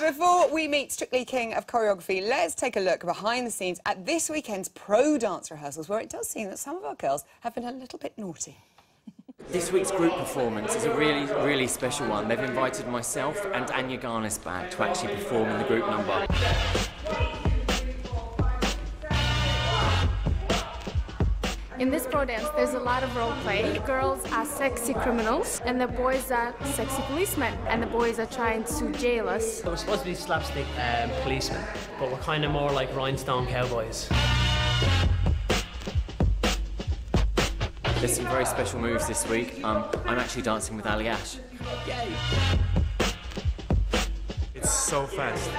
Before we meet Strictly King of Choreography, let's take a look behind the scenes at this weekend's pro dance rehearsals, where it does seem that some of our girls have been a little bit naughty. This week's group performance is a really special one. They've invited myself and Anya Garnis back to actually perform in the group number. In this pro dance, there's a lot of role play. Girls are sexy criminals, and the boys are sexy policemen, and the boys are trying to jail us. We're supposed to be slapstick policemen, but we're kind of more like rhinestone cowboys. There's some very special moves this week. I'm actually dancing with Ali Ash. Yay! It's so fast.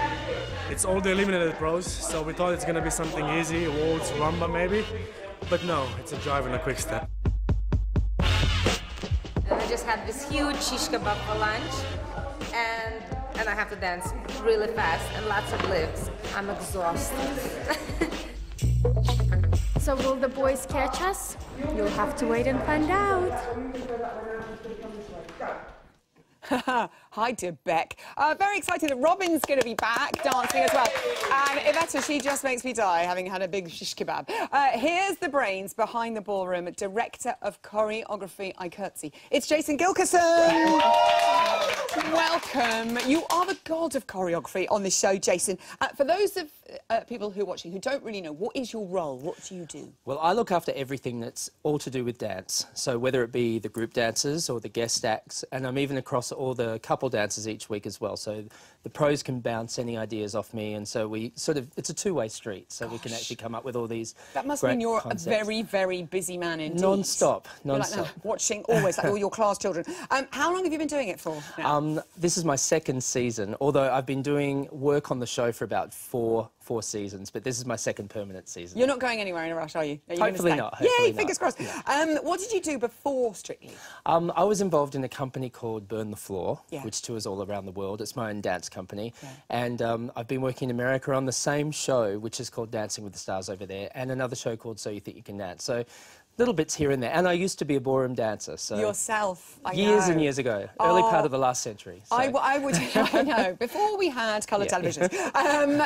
It's all the eliminated pros, so we thought it's going to be something easy, a waltz, rumba maybe. But no, it's a drive and a quick step. And I just had this huge shish kebab for lunch, and I have to dance really fast and lots of lifts. I'm exhausted. So will the boys catch us? You'll have to wait and find out. Hi to Beck. Very excited that Robin's going to be back dancing as well. And Iveta, she just makes me die, having had a big shish kebab. Here's the brains behind the ballroom, Director of Choreography, I curtsy. It's Jason Gilkison. Welcome. You are the god of choreography on this show, Jason. For those of people who are watching who don't really know, what is your role? What do you do? Well, I look after everything that's all to do with dance. So whether it be the group dancers or the guest acts, and I'm even across all the couple dancers each week as well. So the pros can bounce any ideas off me, and so we sort of, it's a two-way street, so we can actually come up with all these That must great mean you're concepts. a very, very busy man indeed. Non-stop, non-stop. Like, watching always, like all your class children. How long have you been doing it for now? This is my second season, although I've been doing work on the show for about four seasons, but this is my second permanent season. You're not going anywhere in a rush, are you? Are you Hopefully gonna stay? not. Hopefully Yay, fingers crossed. Yeah. What did you do before Strictly? I was involved in a company called Burn the Floor, Yeah. which tours all around the world. It's my own dance company. Yeah. And I've been working in America on the same show, which is called Dancing with the Stars over there, and another show called So You Think You Can Dance. So little bits here and there. And I used to be a ballroom dancer. So yourself, I years know. And years ago, early part of the last century. So. I would, I know, before we had colour televisions.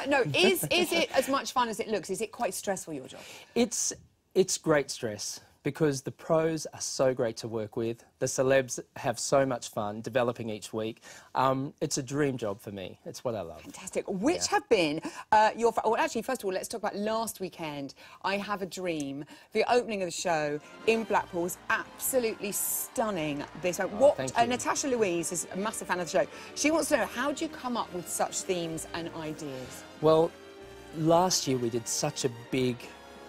No, is it as much fun as it looks? Is it quite stressful, your job? It's great stress, because the pros are so great to work with. The celebs have so much fun developing each week. It's a dream job for me. It's what I love. Fantastic. Which have been your... Well, actually, first of all, let's talk about last weekend. I Have a Dream. The opening of the show in Blackpool was absolutely stunning. Thank you. Natasha Louise is a massive fan of the show. She wants to know, how do you come up with such themes and ideas? Well, last year we did such a big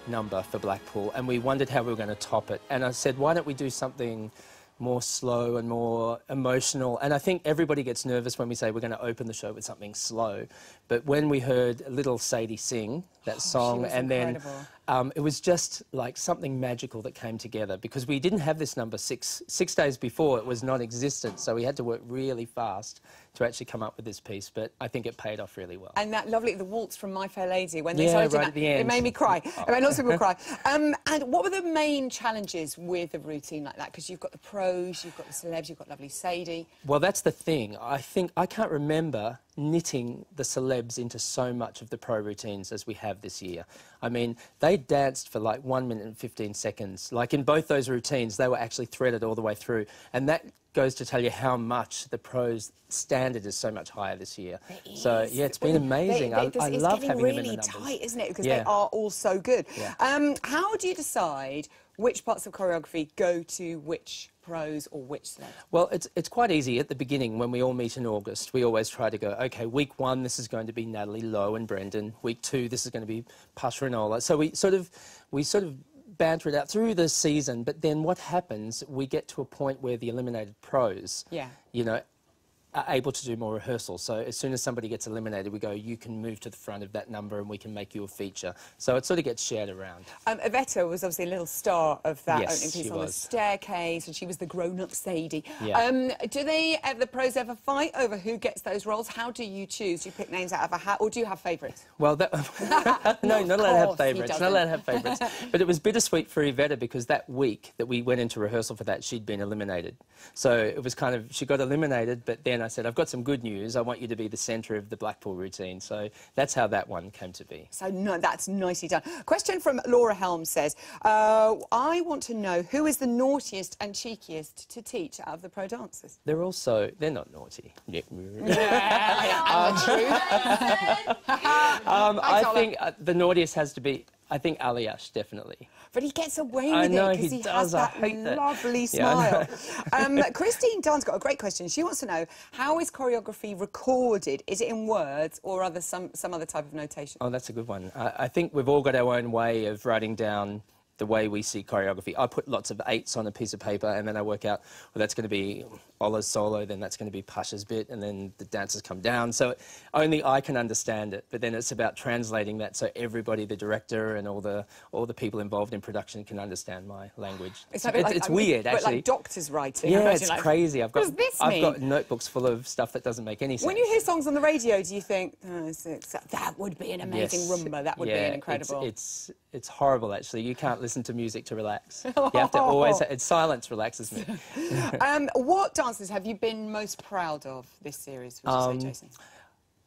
number for Blackpool, and we wondered how we were going to top it. And I said, why don't we do something more slow and more emotional? And I think everybody gets nervous when we say we're going to open the show with something slow. But when we heard little Sadie sing that song, and incredible. Then it was just like something magical that came together, because we didn't have this number six days before. It was non-existent, so we had to work really fast to actually come up with this piece, but I think it paid off really well. And that lovely, the waltz from My Fair Lady, when they yeah, started right that, at the end. It made me cry. It made lots of people cry. And what were the main challenges with a routine like that? Because you've got the pros, you've got the celebs, you've got lovely Sadie. Well, that's the thing. I can't remember knitting the celebs into so much of the pro routines as we have this year. I mean, they danced for like 1 minute and 15 seconds. Like in both those routines, they were actually threaded all the way through. And that goes to tell you how much the pros standard is so much higher this year. So yeah, it's been amazing. I love having really them in the numbers. tight, isn't it? Because they are all so good. Yeah. How do you decide which parts of choreography go to which pros or which celebs? Well, it's quite easy at the beginning. When we all meet in August, we always try to go, okay, week 1 this is going to be Natalie Lowe and Brendan. Week 2 this is going to be Pasha and Ola. So we sort of banter it out through the season, but then what happens, we get to a point where the eliminated pros, you know, are able to do more rehearsals. So as soon as somebody gets eliminated, we go, you can move to the front of that number and we can make you a feature. So it sort of gets shared around. Iveta was obviously a little star of that Yes, opening piece she on was. the staircase, and she was the grown-up Sadie. Yeah. Do the pros ever fight over who gets those roles? How do you choose? Do you pick names out of a hat, or do you have favourites? Well, no, not allowed to have favourites. Not allowed to have favourites. But it was bittersweet for Iveta, because that week that we went into rehearsal for that, she'd been eliminated. So it was kind of, she got eliminated, but then then I said, I've got some good news. I want you to be the centre of the Blackpool routine. So that's how that one came to be. So no, that's nicely done. Question from Laura Helm says, I want to know who is the naughtiest and cheekiest to teach out of the pro dancers? They're not naughty. Yeah. I think the naughtiest has to be, I think Aliash, definitely. But he gets away with I know, it because he has that lovely smile. Christine Dunn's got a great question. She wants to know, how is choreography recorded? Is it in words or some other type of notation? Oh, that's a good one. I think we've all got our own way of writing down the way we see choreography. I put lots of 8s on a piece of paper and then I work out, well, that's going to be Ola's solo, then that's going to be Pasha's bit, and then the dancers come down. So only I can understand it, but then it's about translating that so everybody, the director and all the people involved in production can understand my language. It's weird, actually. But like doctors writing. Yeah, it's crazy. What does this mean? I've got notebooks full of stuff that doesn't make any sense. When you hear songs on the radio, do you think, that would be an amazing rumba, that would be an incredible... It's horrible, actually. You can't listen to music to relax. You have to always... Silence relaxes me. What dances have you been most proud of this series, would you say, Jason?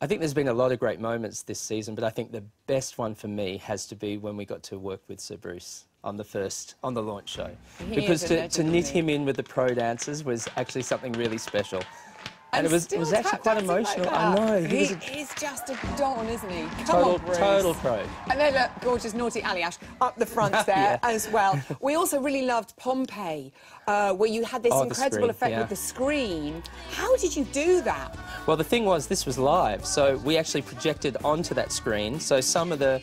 I think there's been a lot of great moments this season, but I think the best one for me has to be when we got to work with Sir Bruce on the launch show. Because to knit him in with the pro dancers was actually something really special. And it was actually quite emotional. Like I know. He is just a don, isn't he? Total pro. And then look, gorgeous, naughty Aliash up the front there as well. We also really loved Pompeii, where you had this incredible effect with the screen. How did you do that? Well, the thing was, this was live, so we actually projected onto that screen. So some of the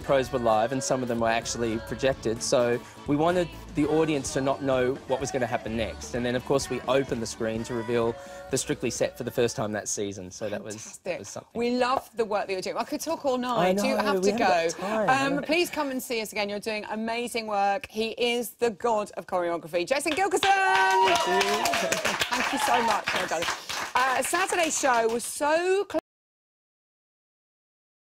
pros were live, and some of them were actually projected. So we wanted the audience to not know what was going to happen next. And then, of course, we opened the screen to reveal the Strictly set for the first time that season. So that was something. We love the work that you're doing. I could talk all night. I know, you have to go. Please come and see us again. You're doing amazing work. He is the god of choreography. Jason Gilkison! Thank you. Thank you so much, my darling. Saturday's show was so close.